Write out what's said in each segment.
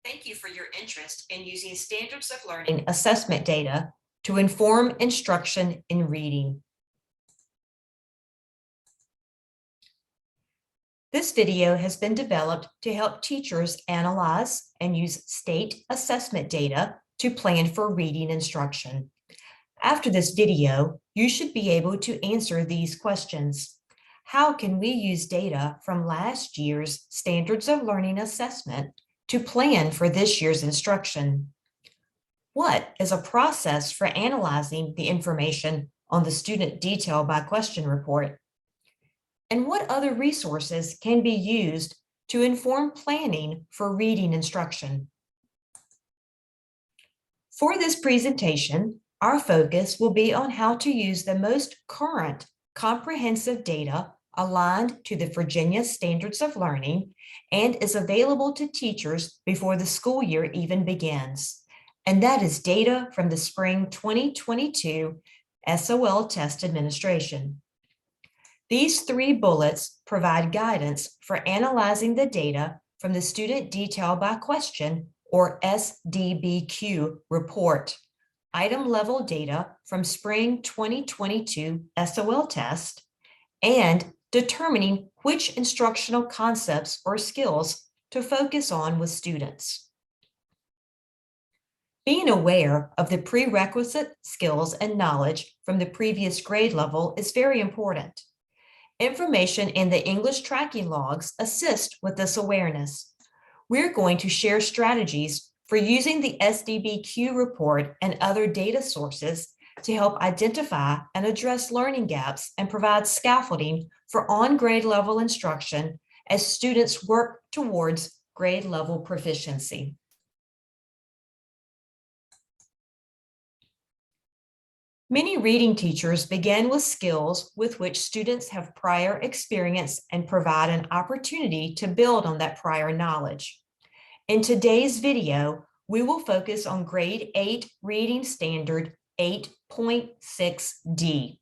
Thank you for your interest in using standards of learning assessment data to inform instruction in reading. This video has been developed to help teachers analyze and use state assessment data to plan for reading instruction. After this video, you should be able to answer these questions. How can we use data from last year's standards of learning assessment to plan for this year's instruction? What is a process for analyzing the information on the student detail by question report? And what other resources can be used to inform planning for reading instruction? For this presentation, our focus will be on how to use the most current comprehensive data aligned to the Virginia Standards of Learning and is available to teachers before the school year even begins. And that is data from the spring 2022 SOL test administration. These three bullets provide guidance for analyzing the data from the Student Detail by Question, or SDBQ report, item level data from spring 2022 SOL test, and determining which instructional concepts or skills to focus on with students. Being aware of the prerequisite skills and knowledge from the previous grade level is very important. Information in the English tracking logs assist with this awareness. We're going to share strategies for using the SDBQ report and other data sources to help identify and address learning gaps and provide scaffolding for on-grade level instruction as students work towards grade level proficiency. Many reading teachers begin with skills with which students have prior experience and provide an opportunity to build on that prior knowledge. In today's video, we will focus on Grade 8 Reading Standard 8.6D.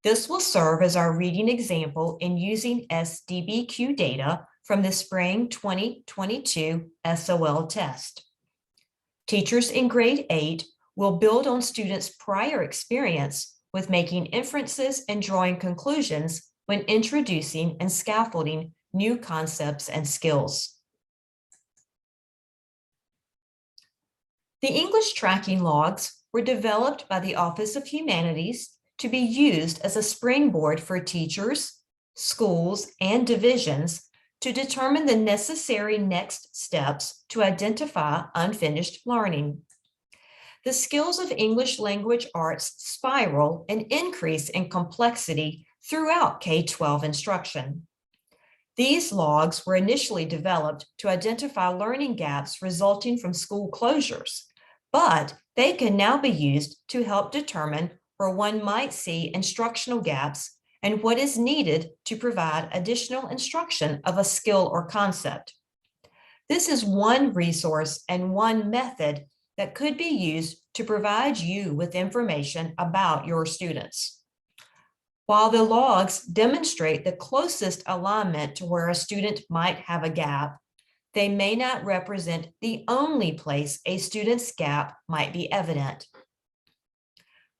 This will serve as our reading example in using SDBQ data from the spring 2022 SOL test. Teachers in Grade 8 will build on students' prior experience with making inferences and drawing conclusions when introducing and scaffolding new concepts and skills. The English tracking logs were developed by the Office of Humanities to be used as a springboard for teachers, schools, and divisions to determine the necessary next steps to identify unfinished learning. The skills of English language arts spiral and increase in complexity throughout K-12 instruction. These logs were initially developed to identify learning gaps resulting from school closures, but they can now be used to help determine where one might see instructional gaps and what is needed to provide additional instruction of a skill or concept. This is one resource and one method that could be used to provide you with information about your students. While the logs demonstrate the closest alignment to where a student might have a gap, they may not represent the only place a student's gap might be evident.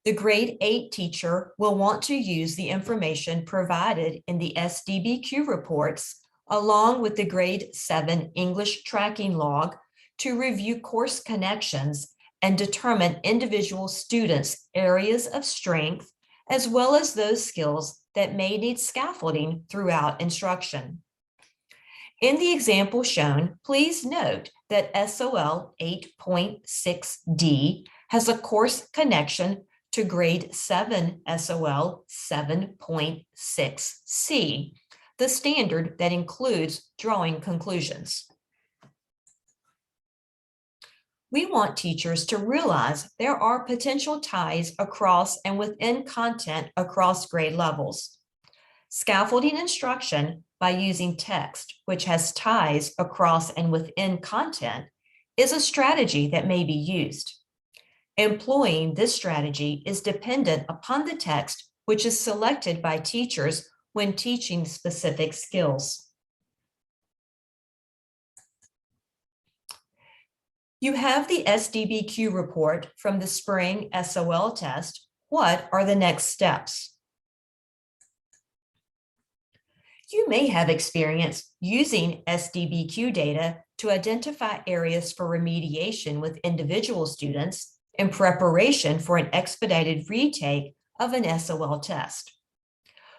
The Grade 8 teacher will want to use the information provided in the SDBQ reports along with the Grade 7 English tracking log to review course connections and determine individual students' areas of strength, as well as those skills that may need scaffolding throughout instruction. In the example shown, please note that SOL 8.6D has a course connection to Grade 7 SOL 7.6C, the standard that includes drawing conclusions. We want teachers to realize there are potential ties across and within content across grade levels. Scaffolding instruction by using text, which has ties across and within content, is a strategy that may be used. Employing this strategy is dependent upon the text, which is selected by teachers when teaching specific skills. You have the SDBQ report from the spring SOL test. What are the next steps? You may have experience using SDBQ data to identify areas for remediation with individual students in preparation for an expedited retake of an SOL test.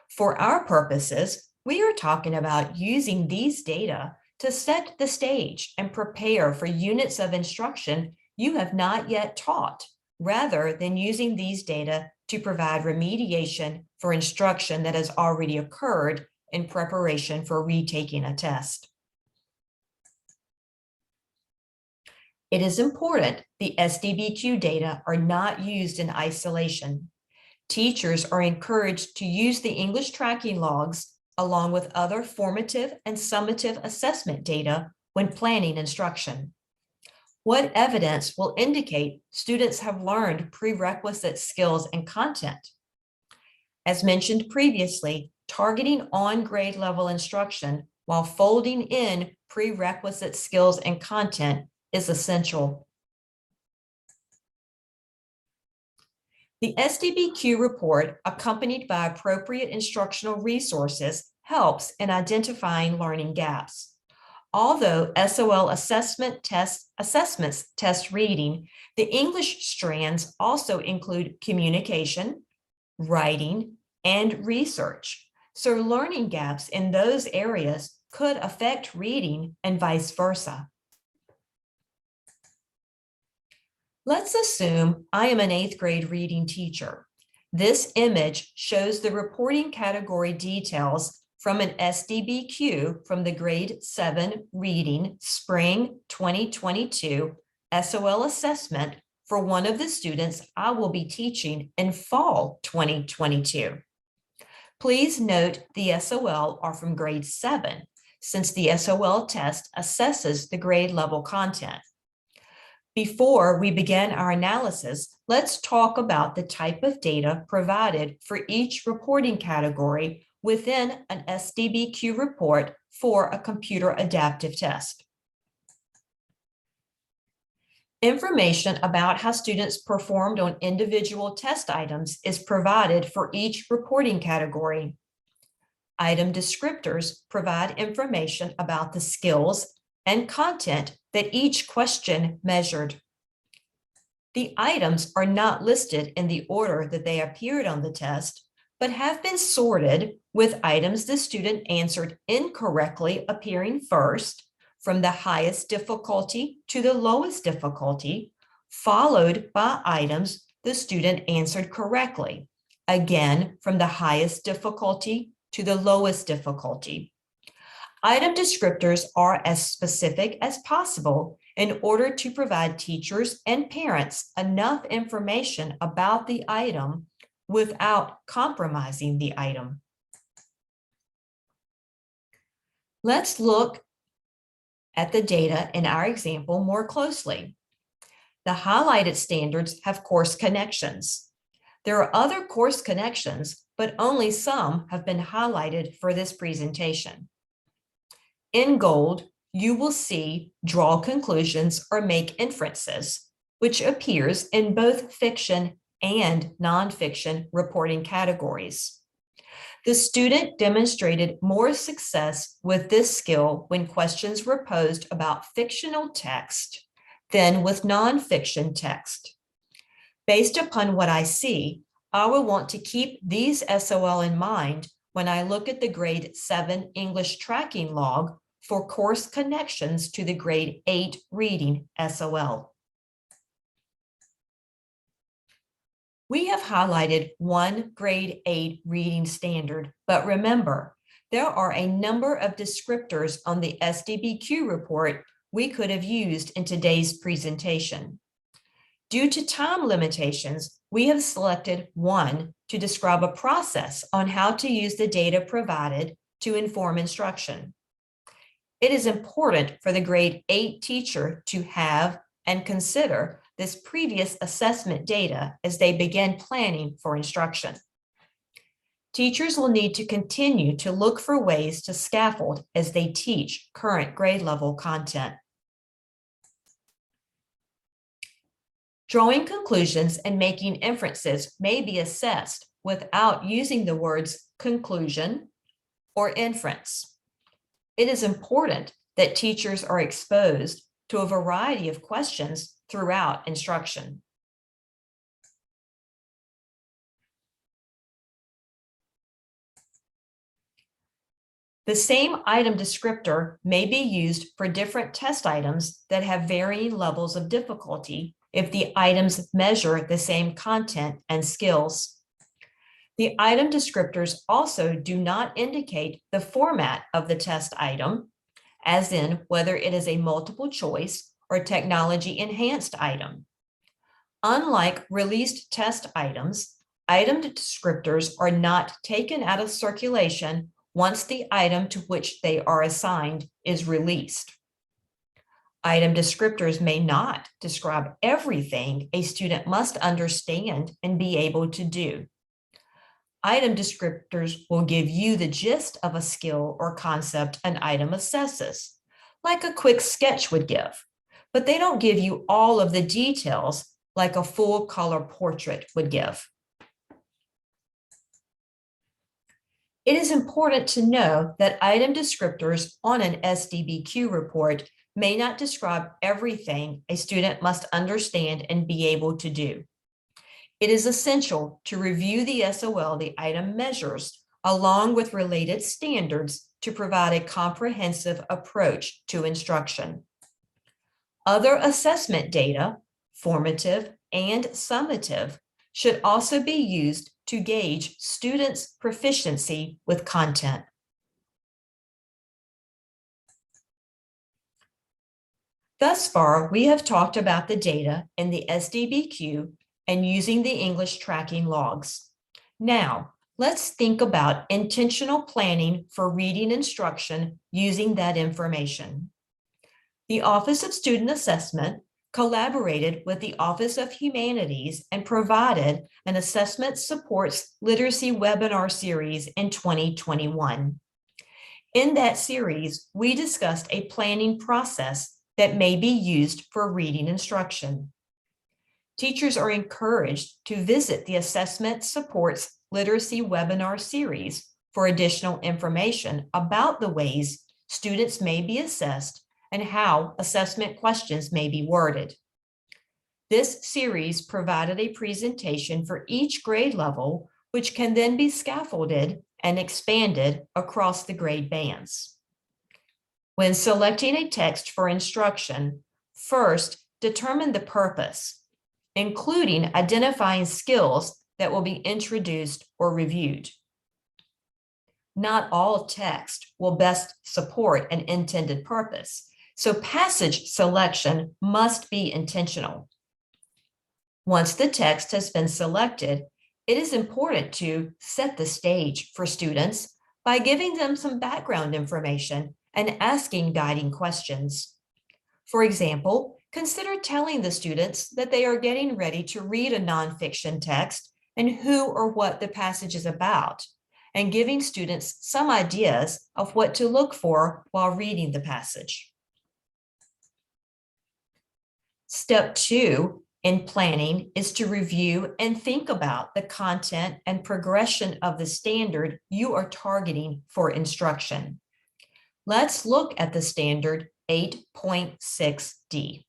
For our purposes, we are talking about using these data to set the stage and prepare for units of instruction you have not yet taught, rather than using these data to provide remediation for instruction that has already occurred in preparation for retaking a test. It is important the SDBQ data are not used in isolation. Teachers are encouraged to use the English tracking logs along with other formative and summative assessment data when planning instruction. What evidence will indicate students have learned prerequisite skills and content? As mentioned previously, targeting on grade level instruction while folding in prerequisite skills and content is essential. The SDBQ report, accompanied by appropriate instructional resources, helps in identifying learning gaps. Although SOL assessments test reading, the English strands also include communication, writing, and research. So learning gaps in those areas could affect reading and vice versa. Let's assume I am an 8th grade reading teacher. This image shows the reporting category details from an SDBQ from the grade 7 reading spring 2022 SOL assessment for one of the students I will be teaching in fall 2022. Please note the SOL are from grade 7, since the SOL test assesses the grade level content. Before we begin our analysis, let's talk about the type of data provided for each reporting category within an SDBQ report for a computer adaptive test. Information about how students performed on individual test items is provided for each reporting category. Item descriptors provide information about the skills and content that each question measured. The items are not listed in the order that they appeared on the test, but have been sorted with items the student answered incorrectly appearing first, from the highest difficulty to the lowest difficulty, followed by items the student answered correctly, again from the highest difficulty to the lowest difficulty. Item descriptors are as specific as possible in order to provide teachers and parents enough information about the item without compromising the item. Let's look at the data in our example more closely. The highlighted standards have course connections. There are other course connections, but only some have been highlighted for this presentation. In gold, you will see draw conclusions or make inferences, which appears in both fiction and nonfiction reporting categories. The student demonstrated more success with this skill when questions were posed about fictional text than with nonfiction text. Based upon what I see, I will want to keep these SOL in mind when I look at the grade 7 English tracking log for course connections to the grade 8 reading SOL. We have highlighted one grade 8 reading standard, but remember, there are a number of descriptors on the SDBQ report we could have used in today's presentation. Due to time limitations, we have selected one to describe a process on how to use the data provided to inform instruction. It is important for the grade 8 teacher to have and consider this previous assessment data as they begin planning for instruction. Teachers will need to continue to look for ways to scaffold as they teach current grade level content. Drawing conclusions and making inferences may be assessed without using the words conclusion or inference. It is important that teachers are exposed to a variety of questions throughout instruction. The same item descriptor may be used for different test items that have varying levels of difficulty if the items measure the same content and skills. The item descriptors also do not indicate the format of the test item, as in whether it is a multiple choice or technology enhanced item. Unlike released test items, item descriptors are not taken out of circulation once the item to which they are assigned is released. Item descriptors may not describe everything a student must understand and be able to do. Item descriptors will give you the gist of a skill or concept an item assesses, like a quick sketch would give, but they don't give you all of the details like a full color portrait would give. It is important to know that item descriptors on an SDBQ report may not describe everything a student must understand and be able to do. It is essential to review the SOL the item measures along with related standards to provide a comprehensive approach to instruction. Other assessment data, formative and summative, should also be used to gauge students' proficiency with content. Thus far, we have talked about the data in the SDBQ and using the English tracking logs. Now, let's think about intentional planning for reading instruction using that information. The Office of Student Assessment collaborated with the Office of Humanities and provided an assessment supports literacy webinar series in 2021. In that series, we discussed a planning process that may be used for reading instruction. Teachers are encouraged to visit the Assessment Supports Literacy webinar series for additional information about the ways students may be assessed and how assessment questions may be worded. This series provided a presentation for each grade level, which can then be scaffolded and expanded across the grade bands. When selecting a text for instruction, first determine the purpose, including identifying skills that will be introduced or reviewed. Not all text will best support an intended purpose, so passage selection must be intentional. Once the text has been selected, it is important to set the stage for students by giving them some background information and asking guiding questions. For example, consider telling the students that they are getting ready to read a nonfiction text and who or what the passage is about, and giving students some ideas of what to look for while reading the passage. Step 2 in planning is to review and think about the content and progression of the standard you are targeting for instruction. Let's look at the standard 8.6D.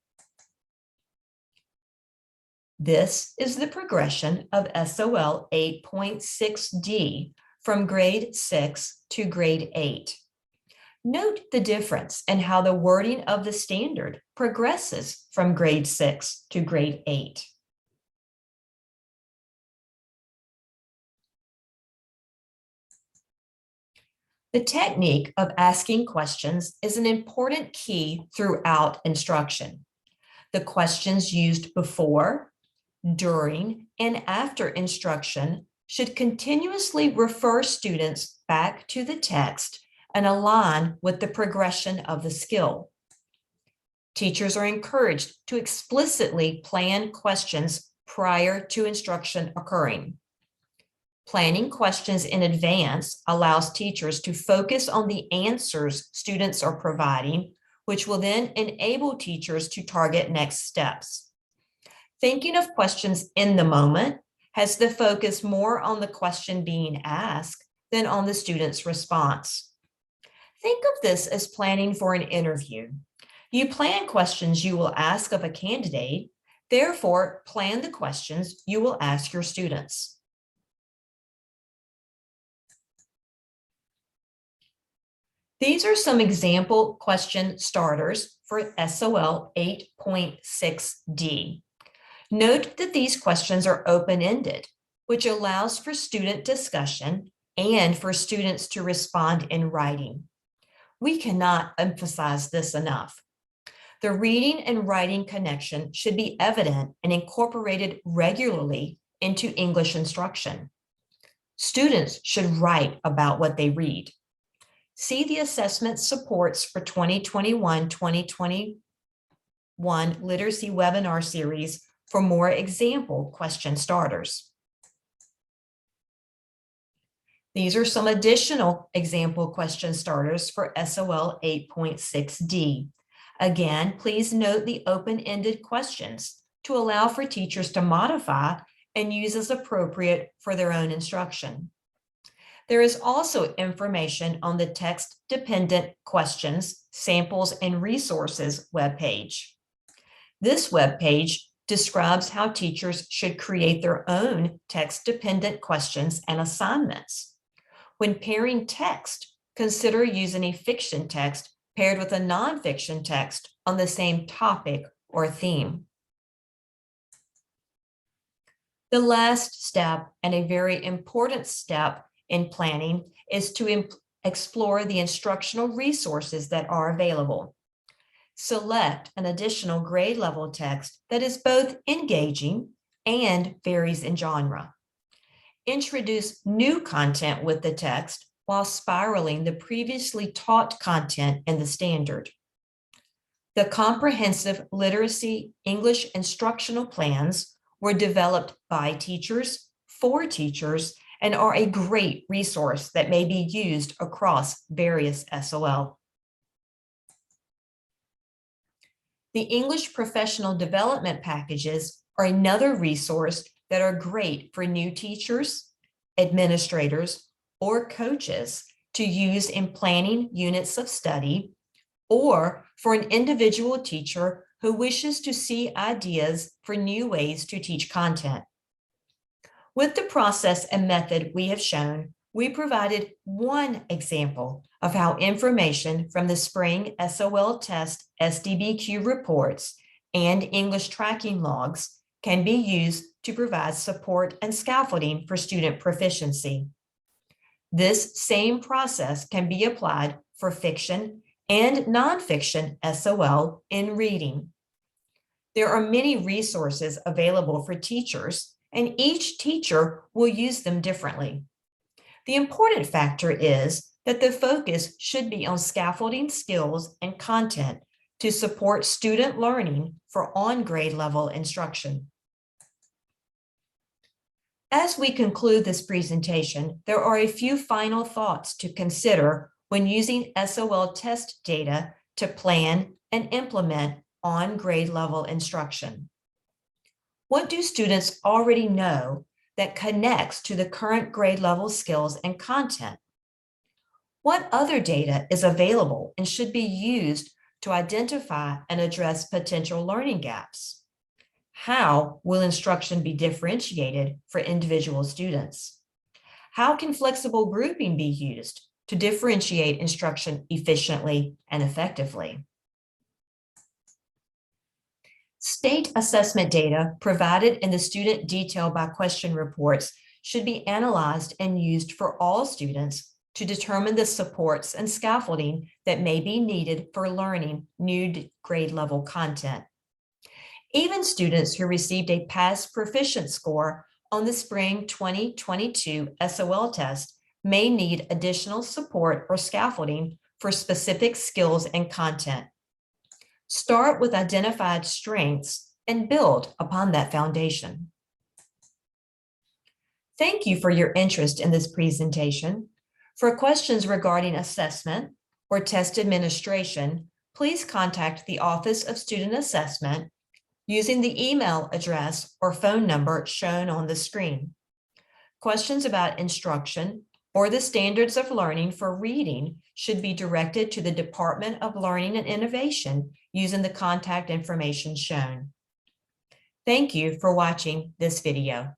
This is the progression of SOL 8.6D from grade 6 to grade 8. Note the difference in how the wording of the standard progresses from grade 6 to grade 8. The technique of asking questions is an important key throughout instruction. The questions used before, during, and after instruction should continuously refer students back to the text and align with the progression of the skill. Teachers are encouraged to explicitly plan questions prior to instruction occurring. Planning questions in advance allows teachers to focus on the answers students are providing, which will then enable teachers to target next steps. Thinking of questions in the moment has the focus more on the question being asked than on the student's response. Think of this as planning for an interview. You plan questions you will ask of a candidate, therefore plan the questions you will ask your students. These are some example question starters for SOL 8.6D. Note that these questions are open-ended, which allows for student discussion and for students to respond in writing. We cannot emphasize this enough. The reading and writing connection should be evident and incorporated regularly into English instruction. Students should write about what they read. See the assessment supports for 2021-2021 literacy webinar series for more example question starters. These are some additional example question starters for SOL 8.6D. Again, please note the open-ended questions to allow for teachers to modify and use as appropriate for their own instruction. There is also information on the text-dependent questions, samples, and resources webpage. This webpage describes how teachers should create their own text-dependent questions and assignments. When pairing text, consider using a fiction text paired with a nonfiction text on the same topic or theme. The last step, and a very important step in planning, is to explore the instructional resources that are available. Select an additional grade level text that is both engaging and varies in genre. Introduce new content with the text while spiraling the previously taught content in the standard. The comprehensive literacy English instructional plans were developed by teachers, for teachers, and are a great resource that may be used across various SOL. The English professional development packages are another resource that are great for new teachers, administrators, or coaches to use in planning units of study, or for an individual teacher who wishes to see ideas for new ways to teach content. With the process and method we have shown, we provided one example of how information from the spring SOL test SDBQ reports and English tracking logs can be used to provide support and scaffolding for student proficiency. This same process can be applied for fiction and nonfiction SOL in reading. There are many resources available for teachers, and each teacher will use them differently. The important factor is that the focus should be on scaffolding skills and content to support student learning for on-grade level instruction. As we conclude this presentation, there are a few final thoughts to consider when using SOL test data to plan and implement on-grade level instruction. What do students already know that connects to the current grade level skills and content? What other data is available and should be used to identify and address potential learning gaps? How will instruction be differentiated for individual students? How can flexible grouping be used to differentiate instruction efficiently and effectively? State assessment data provided in the student detail by question reports should be analyzed and used for all students to determine the supports and scaffolding that may be needed for learning new grade level content. Even students who received a pass proficient score on the spring 2022 SOL test may need additional support or scaffolding for specific skills and content. Start with identified strengths and build upon that foundation. Thank you for your interest in this presentation. For questions regarding assessment or test administration, please contact the Office of Student Assessment using the email address or phone number shown on the screen. Questions about instruction or the standards of learning for reading should be directed to the Department of Learning and Innovation using the contact information shown. Thank you for watching this video.